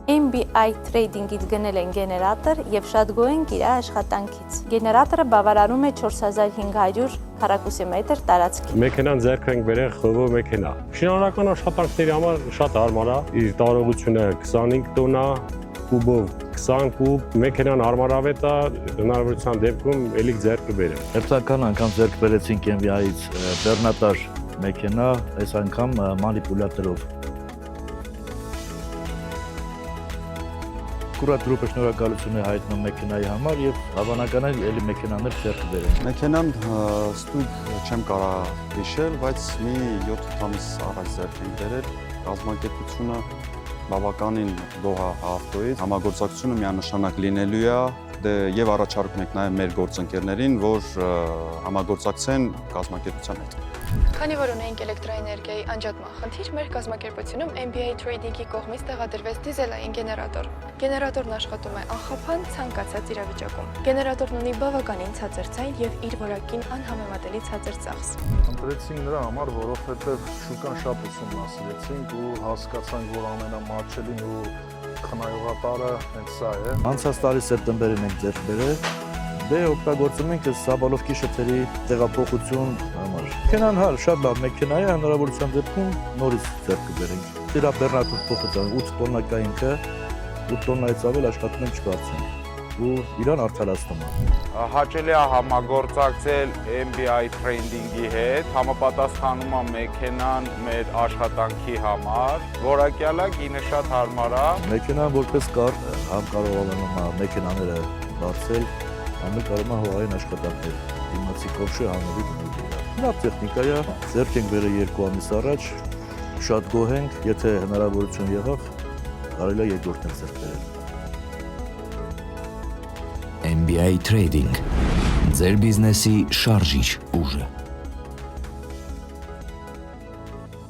MBI Trading-ից գնել են գեներատոր եւ շատ գոհ ենք իր աշխատանքից։ Գեներատորը բավարարում է 4500 քառակուսի մետր տարածքի։ Մեքենան ձեռք ենք բերել ԽՎ մեքենա։ Շինարարական աշխատանքների համար շատ հարմար է։ Իր տարողությունը 25 տոննա, կուբով 20 կուբ, մեքենան հարմարավետ է, հնարավորության դեպքում ելիք ձեռք կբերեմ։ Հերթական անգամ ձեռք բերեցինք MBI-ից բեռնատար մեքենա, այս անգամ մանիպուլյատորով։ Կուրատ գրուպը շնորհակալություն է հայտնում մեքենայի համար եւ հավանական է ելի մեքենաներ ձեռք բերեն։ Մեքենան ստույգ չեմ կարող հիշել, բայց մի 7 ամիս առաջ ձեռք ենք բերել։ Կազմակերպությունը բավականին գոհ է ավտոյից, համագործակցությունը միանշանակ լինելու է, եւ առաջարկում ենք նաեւ մեր գործընկերներին, որ համագործակցեն կազմակերպության հետ։ Քանի որ ունենք էլեկտրոէներգիայի անջատման խնդիր, մեր կազմակերպությունում MBI Trading-ի կողմից տեղադրվեց դիզելային գեներատոր։ Գեներատորն աշխատում է անխափան ցանկացած իրավիճակում։ Գեներատորն ունի բավականին ցածր ձայն եւ իր որակին անհամեմատելի ցածր ծախս։ Ընտրեցինք նրա համար, որովհետեւ շուկան շատ ուսումնասիրեցինք ու հասկացանք, որ ամենամատչելին ու խնայողատարը հենց սա է։ Անցած տարի սեպտեմբերին ենք ձեռք բերել։ Դե օգտագործում ենք այս Սաբալովկի շփերի տեղափոխություն համար։ Մեքենան շատ լավ մեքենա է, հնարավորության դեպքում նորից ձեռք կբերենք։ Դրա բեռնատուր փոխության 8 տոննա կա ինքը, 8 տոննայից ավել աշխատում ենք չկարծենք ու իրան արդարացնում է։ Հաճելի է համագործակցել MBI Trading-ի հետ, համապատասխանում է մեքենան մեր աշխատանքի համար, որակյալ է, գինը շատ հարմար է։ Մեքենան որպես կար, համ կարող է մեքենաները բարձել, համ կարող է հողային աշխատանքներ, դիմացի կողշը հանրի գնալու։ Լավ տեխնիկա է, ձեռք ենք բերել 2 ամիս առաջ, շատ գոհ ենք, եթե հնարավորություն եղավ, կարելի է երկրորդն ձեռք բերել։ MBI Trading, ձեր բիզնեսի շարժիչ ուժը։